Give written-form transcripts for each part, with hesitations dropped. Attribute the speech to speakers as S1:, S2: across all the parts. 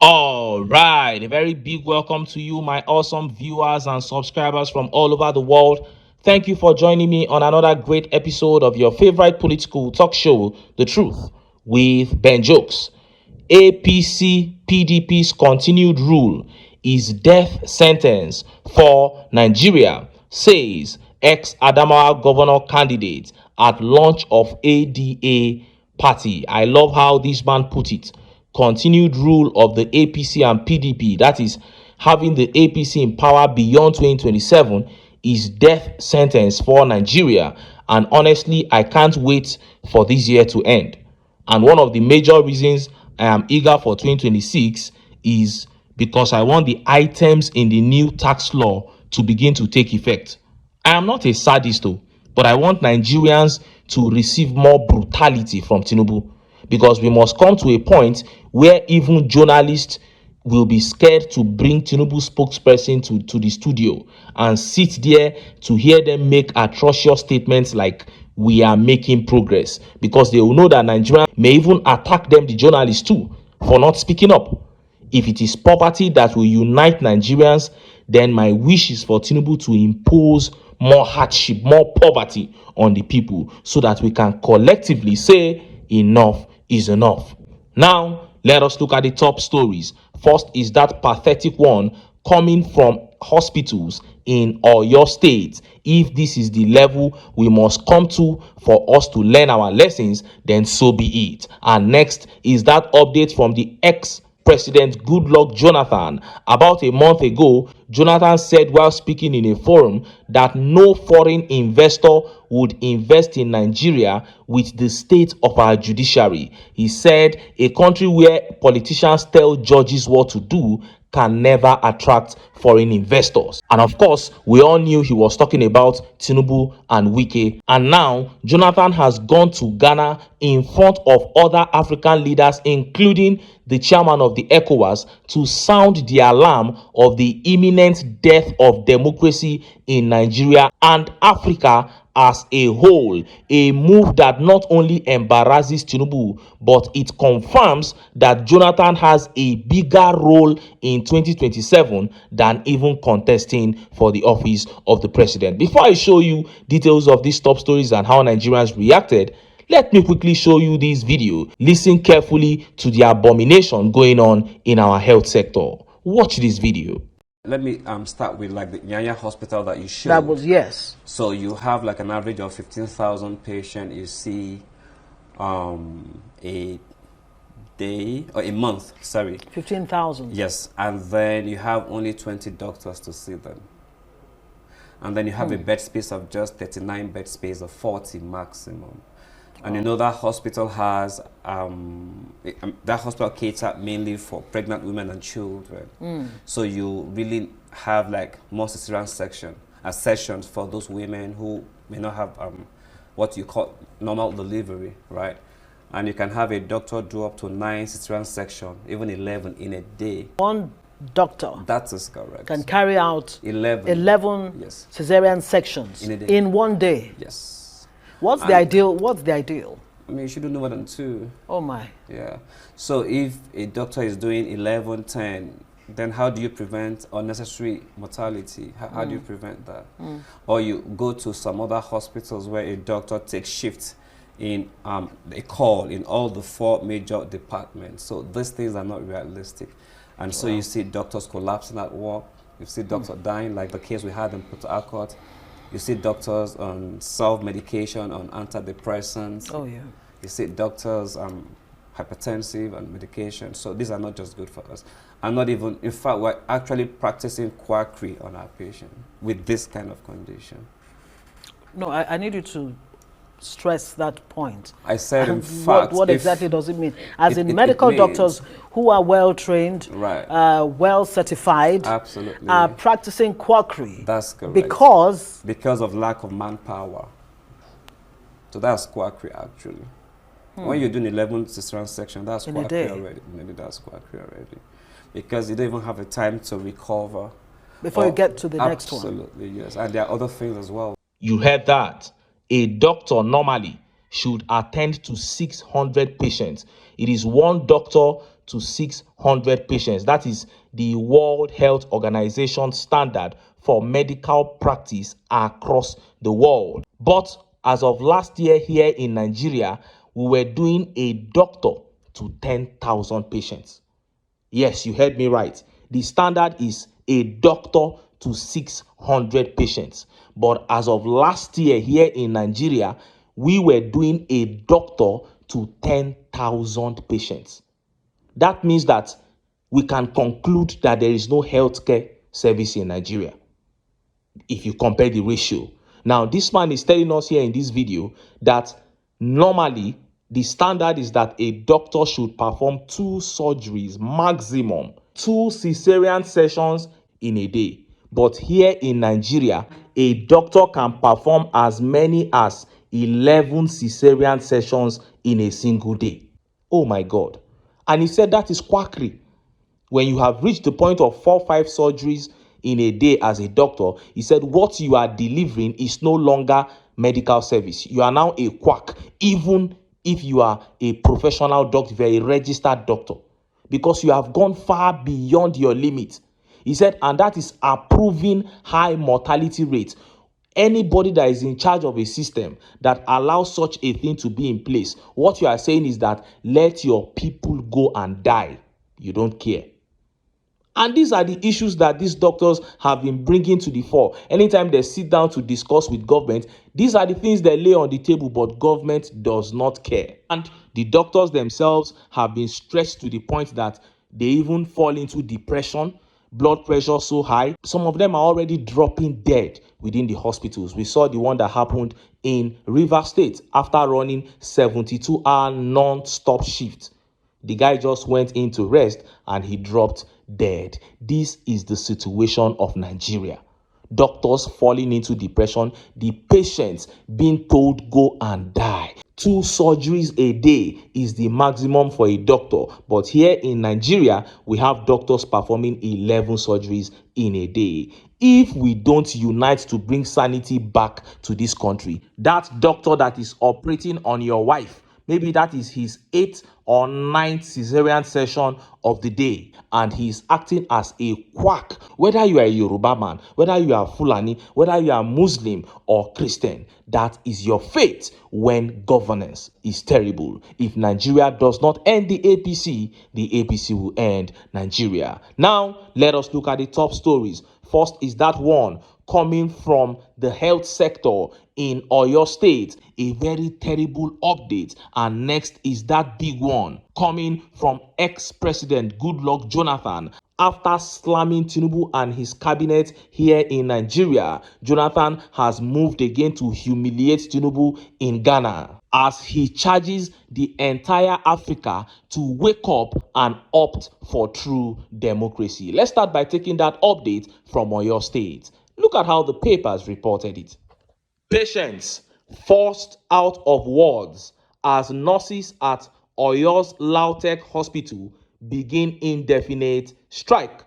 S1: All right, a very big welcome to you, my awesome viewers and subscribers from all over the world. Thank you for joining me on another great episode of your favorite political talk show, The Truth, with Ben Jokes. APC PDP's continued rule is death sentence for Nigeria, says ex-Adamawa governor candidate at launch of ADA party. I love how this man put it. Continued rule of the APC and PDP, that is having the APC in power beyond 2027, is death sentence for Nigeria. And honestly, I can't wait for this year to end. And one of the major reasons I am eager for 2026 is because I want the items in the new tax law to begin to take effect. I am not a sadist though, but I want Nigerians to receive more brutality from Tinubu, because we must come to a point where even journalists will be scared to bring Tinubu spokesperson to the studio and sit there to hear them make atrocious statements like we are making progress, because they will know that Nigerians may even attack them, the journalists too, for not speaking up. If it is poverty that will unite Nigerians, then my wish is for Tinubu to impose more hardship, more poverty on the people, so that we can collectively say enough is enough. Now, let us look at the top stories. First is that pathetic one coming from hospitals in Oyo State. If this is the level we must come to for us to learn our lessons, then so be it. And next is that update from the ex-President Goodluck Jonathan. About a month ago, Jonathan said while speaking in a forum that no foreign investor would invest in Nigeria with the state of our judiciary. He said a country where politicians tell judges what to do can never attract foreign investors. And of course, we all knew he was talking about Tinubu and Wike. And now, Jonathan has gone to Ghana in front of other African leaders, including the chairman of the ECOWAS, to sound the alarm of the imminent death of democracy in Nigeria and Africa as a whole, a move that not only embarrasses Tinubu, but it confirms that Jonathan has a bigger role in 2027 than even contesting for the office of the president. Before I show you details of these top stories and how Nigerians reacted, let me quickly show you this video. Listen carefully to the abomination going on in our health sector. Watch this video.
S2: Let me start with like the Nyanya hospital that you showed.
S3: That was, yes.
S2: So you have like an average of 15,000 patients you see a day or a month, sorry.
S3: 15,000.
S2: Yes, and then you have only 20 doctors to see them. And then you have a bed space of just 39 bed space of 40 maximum. And you know that hospital has, that hospital caters mainly for pregnant women and children. So you really have like more cesarean sessions for those women who may not have what you call normal delivery, right? And you can have a doctor do up to 9 cesarean sections, even 11 in a day.
S3: One doctor
S2: That is correct.
S3: can carry out 11
S2: yes.
S3: cesarean sections
S2: In a day.
S3: in one day.
S2: Yes.
S3: What's the ideal? What's the ideal?
S2: I mean, you shouldn't do more than 2.
S3: Oh my.
S2: Yeah. So if a doctor is doing 11, 10, then how do you prevent unnecessary mortality? How do you prevent that? Or you go to some other hospitals where a doctor takes shifts in a call in all the 4 major departments. So these things are not realistic. And so you see doctors collapsing at work. You see doctors dying, like the case we had in Port Harcourt. You see doctors on self-medication, on antidepressants.
S3: Oh yeah.
S2: You see doctors hypertensive and medication. So these are not just good for us. And not even, in fact, we're actually practicing quackery on our patient with this kind of condition.
S3: No, I need you to stress that point.
S2: I said, in fact,
S3: what exactly does it mean? As in
S2: it
S3: medical
S2: means,
S3: doctors who are well trained,
S2: right,
S3: well certified,
S2: absolutely,
S3: are practicing quackery.
S2: That's correct.
S3: Because
S2: of lack of manpower. So that's quackery actually. When you're doing 11 cesarean section, that's
S3: In a
S2: quackery
S3: day.
S2: already. Maybe that's quackery already, because you don't even have the time to recover
S3: before you get to the next one.
S2: Absolutely, yes. And there are other things as well.
S1: You heard that. A doctor normally should attend to 600 patients. It is one doctor to 600 patients. That is the World Health Organization standard for medical practice across the world. But as of last year here in Nigeria, we were doing a doctor to 10,000 patients. Yes, you heard me right. The standard is a doctor to 600 patients. But as of last year here in Nigeria, we were doing a doctor to 10,000 patients. That means that we can conclude that there is no healthcare service in Nigeria if you compare the ratio. Now, this man is telling us here in this video that normally the standard is that a doctor should perform 2 surgeries, maximum 2 cesarean sessions in a day. But here in Nigeria, a doctor can perform as many as 11 cesarean sessions in a single day. Oh my God. And he said that is quackery. When you have reached the point of 4-5 surgeries in a day as a doctor, he said what you are delivering is no longer medical service. You are now a quack, even if you are a professional doctor, if you are a registered doctor, because you have gone far beyond your limit. He said, and that is approving high mortality rates. Anybody that is in charge of a system that allows such a thing to be in place, what you are saying is that let your people go and die. You don't care. And these are the issues that these doctors have been bringing to the fore. Anytime they sit down to discuss with government, these are the things they lay on the table, but government does not care. And the doctors themselves have been stressed to the point that they even fall into depression, blood pressure so high. Some of them are already dropping dead within the hospitals. We saw the one that happened in Rivers State after running 72-hour non-stop shift. The guy just went in to rest and he dropped dead. This is the situation of Nigeria. Doctors falling into depression, the patients being told go and die. 2 surgeries a day is the maximum for a doctor. But here in Nigeria, we have doctors performing 11 surgeries in a day. If we don't unite to bring sanity back to this country, that doctor that is operating on your wife, maybe that is his 8th or 9th cesarean session of the day, and he is acting as a quack. Whether you are a Yoruba man, whether you are Fulani, whether you are Muslim or Christian, that is your fate when governance is terrible. If Nigeria does not end the APC will end Nigeria. Now, let us look at the top stories. First is that one coming from the health sector in Oyo State, a very terrible update. And next is that big one coming from ex-president Goodluck Jonathan. After slamming Tinubu and his cabinet here in Nigeria, Jonathan has moved again to humiliate Tinubu in Ghana, as he charges the entire Africa to wake up and opt for true democracy. Let's start by taking that update from Oyo State. Look at how the papers reported it. Patients forced out of wards as nurses at Oyo's Lautech Hospital begin indefinite strike.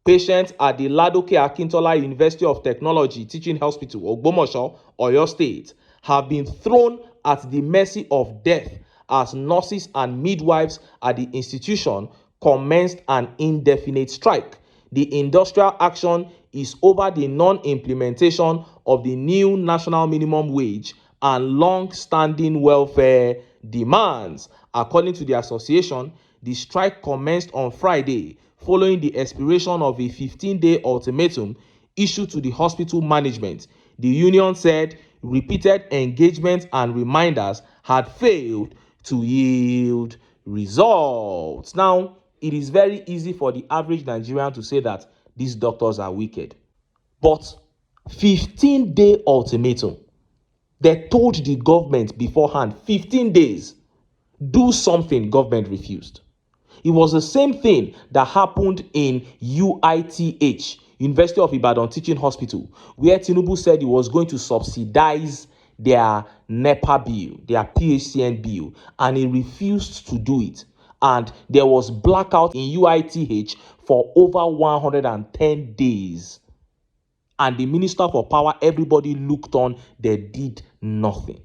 S1: Patients at the Ladoke Akintola University of Technology Teaching Hospital, Ogbomoso, Oyo State, have been thrown at the mercy of death as nurses and midwives at the institution commenced an indefinite strike. The industrial action is over the non-implementation of the new national minimum wage and long-standing welfare demands. According to the association, the strike commenced on Friday following the expiration of a 15-day ultimatum issued to the hospital management. The union said repeated engagements and reminders had failed to yield results. Now, it is very easy for the average Nigerian to say that these doctors are wicked. But 15-day ultimatum, they told the government beforehand, 15 days, do something, government refused. It was the same thing that happened in UITH, University of Ibadan Teaching Hospital, where Tinubu said he was going to subsidize their NEPA bill, their PHCN bill, and he refused to do it. And there was blackout in UITH for over 110 days. And the Minister for Power, everybody looked on, they did nothing.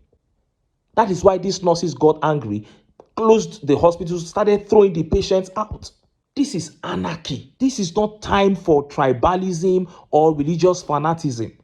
S1: That is why these nurses got angry. closed the hospitals, started throwing the patients out. This is anarchy. This is not time for tribalism or religious fanaticism.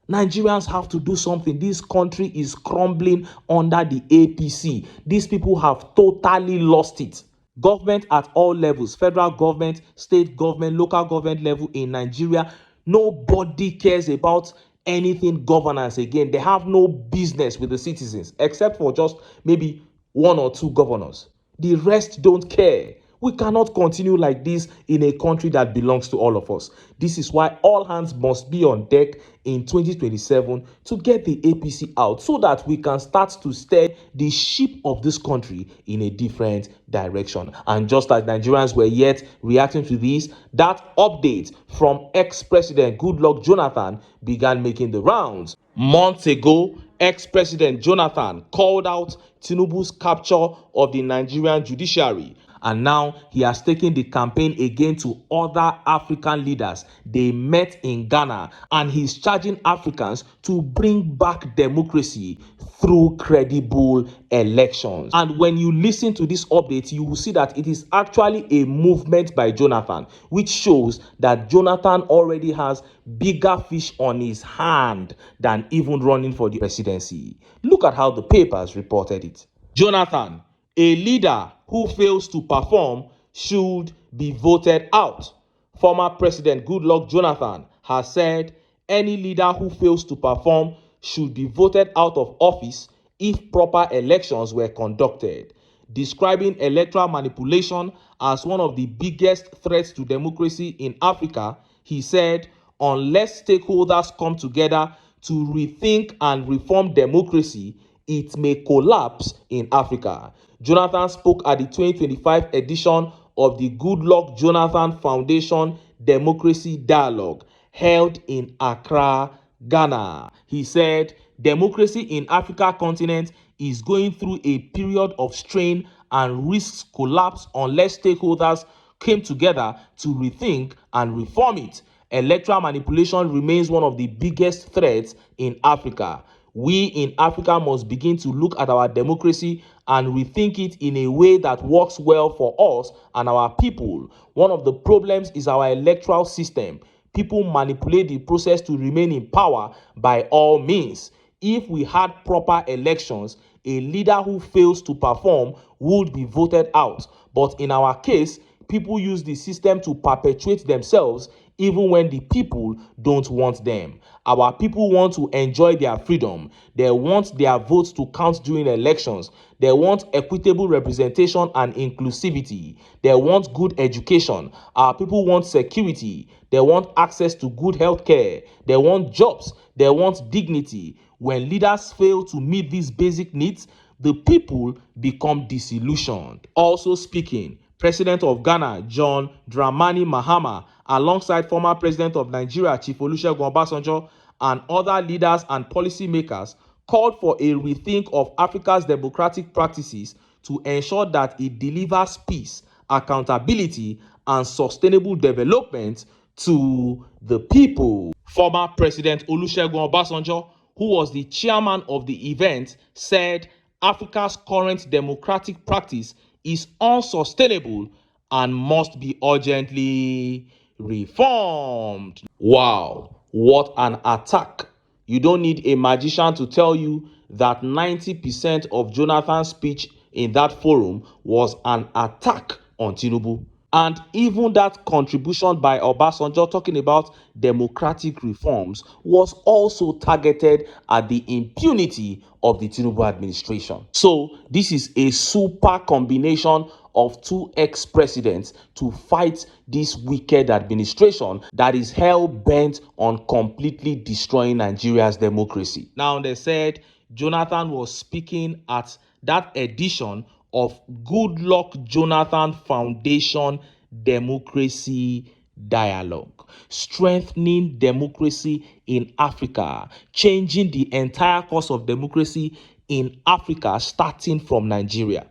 S1: Nigerians have to do something. This country is crumbling under the APC. These people have totally lost it. Government at all levels, federal government, state government, local government level in Nigeria, nobody cares about anything governance again. They have no business with the citizens except for just maybe one or two governors. The rest don't care. We cannot continue like this in a country that belongs to all of us. This is why all hands must be on deck in 2027 to get the APC out so that we can start to steer the ship of this country in a different direction. And just as Nigerians were yet reacting to this, that update from ex-president Goodluck Jonathan began making the rounds. Months ago, ex-president Jonathan called out Tinubu's capture of the Nigerian judiciary. And now he has taken the campaign again to other African leaders. They met in Ghana and he's charging Africans to bring back democracy through credible elections. And when you listen to this update, you will see that it is actually a movement by Jonathan, which shows that Jonathan already has bigger fish on his hand than even running for the presidency. Look at how the papers reported it. Jonathan, a leader who fails to perform should be voted out. Former President Goodluck Jonathan has said any leader who fails to perform should be voted out of office if proper elections were conducted. Describing electoral manipulation as one of the biggest threats to democracy in Africa, he said, unless stakeholders come together to rethink and reform democracy, it may collapse in Africa. Jonathan spoke at the 2025 edition of the Goodluck Jonathan Foundation Democracy Dialogue held in Accra, Ghana. He said, democracy in Africa continent is going through a period of strain and risks collapse unless stakeholders came together to rethink and reform it. Electoral manipulation remains one of the biggest threats in Africa. We in Africa must begin to look at our democracy and rethink it in a way that works well for us and our people. One of the problems is our electoral system. People manipulate the process to remain in power by all means. If we had proper elections, a leader who fails to perform would be voted out. But in our case, people use the system to perpetuate themselves even when the people don't want them. Our people want to enjoy their freedom. They want their votes to count during elections. They want equitable representation and inclusivity. They want good education. Our people want security. They want access to good health care. They want jobs. They want dignity. When leaders fail to meet these basic needs, the people become disillusioned. Also speaking, President of Ghana, John Dramani Mahama, alongside former President of Nigeria, Chief Olusegun Obasanjo, and other leaders and policymakers, called for a rethink of Africa's democratic practices to ensure that it delivers peace, accountability, and sustainable development to the people. Former President Olusegun Obasanjo, who was the chairman of the event, said Africa's current democratic practice is unsustainable and must be urgently reformed. Wow, what an attack. You don't need a magician to tell you that 90% of Jonathan's speech in that forum was an attack on Tinubu. And even that contribution by Obasanjo talking about democratic reforms was also targeted at the impunity of the Tinubu administration. So this is a super combination of two ex-presidents to fight this wicked administration that is hell-bent on completely destroying Nigeria's democracy. Now, they said Jonathan was speaking at that edition of Goodluck Jonathan Foundation Democracy Dialogue, strengthening democracy in Africa, changing the entire course of democracy in Africa, starting from Nigeria.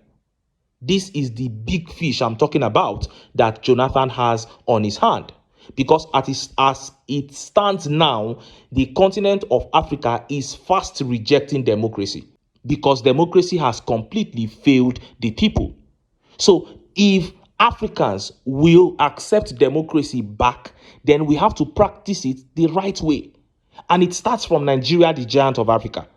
S1: This is the big fish I'm talking about that Jonathan has on his hand. Because as it stands now, the continent of Africa is fast rejecting democracy. because democracy has completely failed the people. So if Africans will accept democracy back, then we have to practice it the right way. And it starts from Nigeria, the giant of Africa.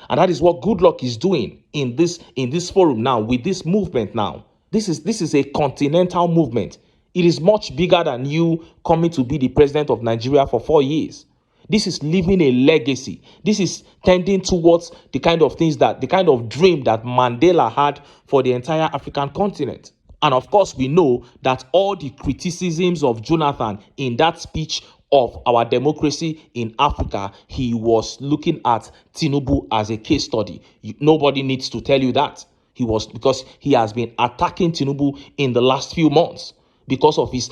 S1: And that is what Goodluck is doing in this forum now, with this movement now. This is a continental movement. It is much bigger than you coming to be the president of Nigeria for 4 years. This is leaving a legacy. This is tending towards the kind of dream that Mandela had for the entire African continent. And of course, we know that all the criticisms of Jonathan in that speech of our democracy in Africa, he was looking at Tinubu as a case study. Nobody needs to tell you that. Because he has been attacking Tinubu in the last few months because of his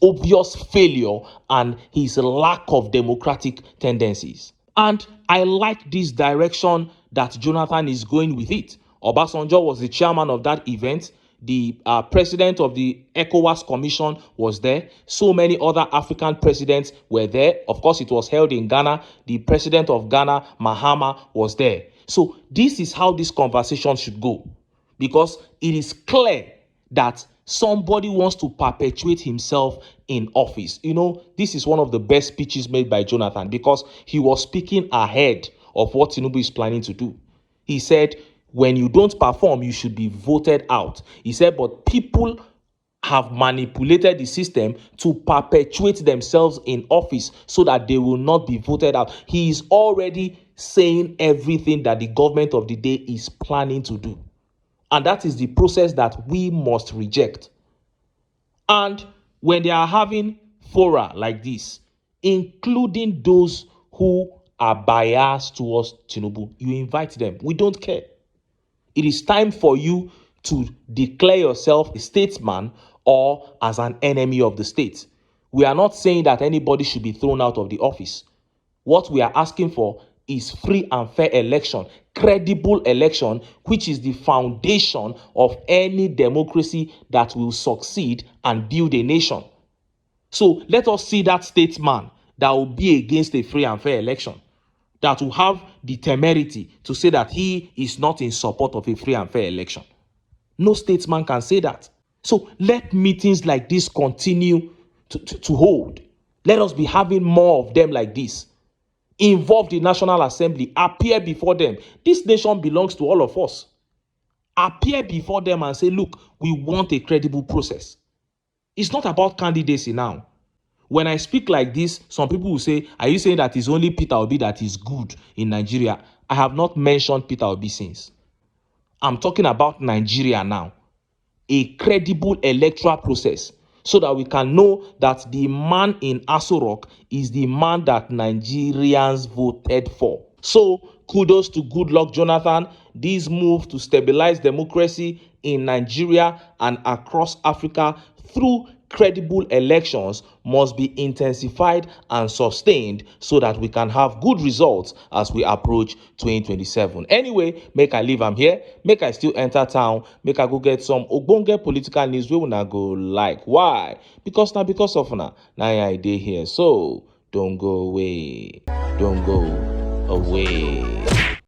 S1: obvious failure and his lack of democratic tendencies. And I like this direction that Jonathan is going with it. Obasanjo was the chairman of that event. The president of the ECOWAS Commission was there. So many other African presidents were there. Of course, it was held in Ghana. The president of Ghana, Mahama, was there. So this is how this conversation should go. Because it is clear that somebody wants to perpetuate himself in office. This is one of the best speeches made by Jonathan, because he was speaking ahead of what Tinubu is planning to do. He said, when you don't perform, you should be voted out. He said, but people have manipulated the system to perpetuate themselves in office so that they will not be voted out. He is already saying everything that the government of the day is planning to do. And that is the process that we must reject. And when they are having fora like this, including those who are biased towards Tinubu, you invite them. We don't care. It is time for you to declare yourself a statesman or as an enemy of the state. We are not saying that anybody should be thrown out of the office. What we are asking for is free and fair election, credible election, which is the foundation of any democracy that will succeed and build a nation. So let us see that statesman that will be against a free and fair election, that will have the temerity to say that he is not in support of a free and fair election. No statesman can say that. So let meetings like this continue to hold. Let us be having more of them like this. Involve the National Assembly. Appear before them. This nation belongs to all of us. Appear before them and say, look, we want a credible process. It's not about candidacy now. When I speak like this, some people will say, are you saying that it's only Peter Obi that is good in Nigeria? I have not mentioned Peter Obi since. I'm talking about Nigeria now. A credible electoral process so that we can know that the man in Aso Rock is the man that Nigerians voted for. So kudos to Goodluck Jonathan. This move to stabilize democracy in Nigeria and across Africa through credible elections must be intensified and sustained so that we can have good results as we approach 2027. Anyway, make I leave am here, make I still enter town, make I go get some ogbonge political news wey una go like. Why? Because of una na I dey here. So don't go away. Don't go away.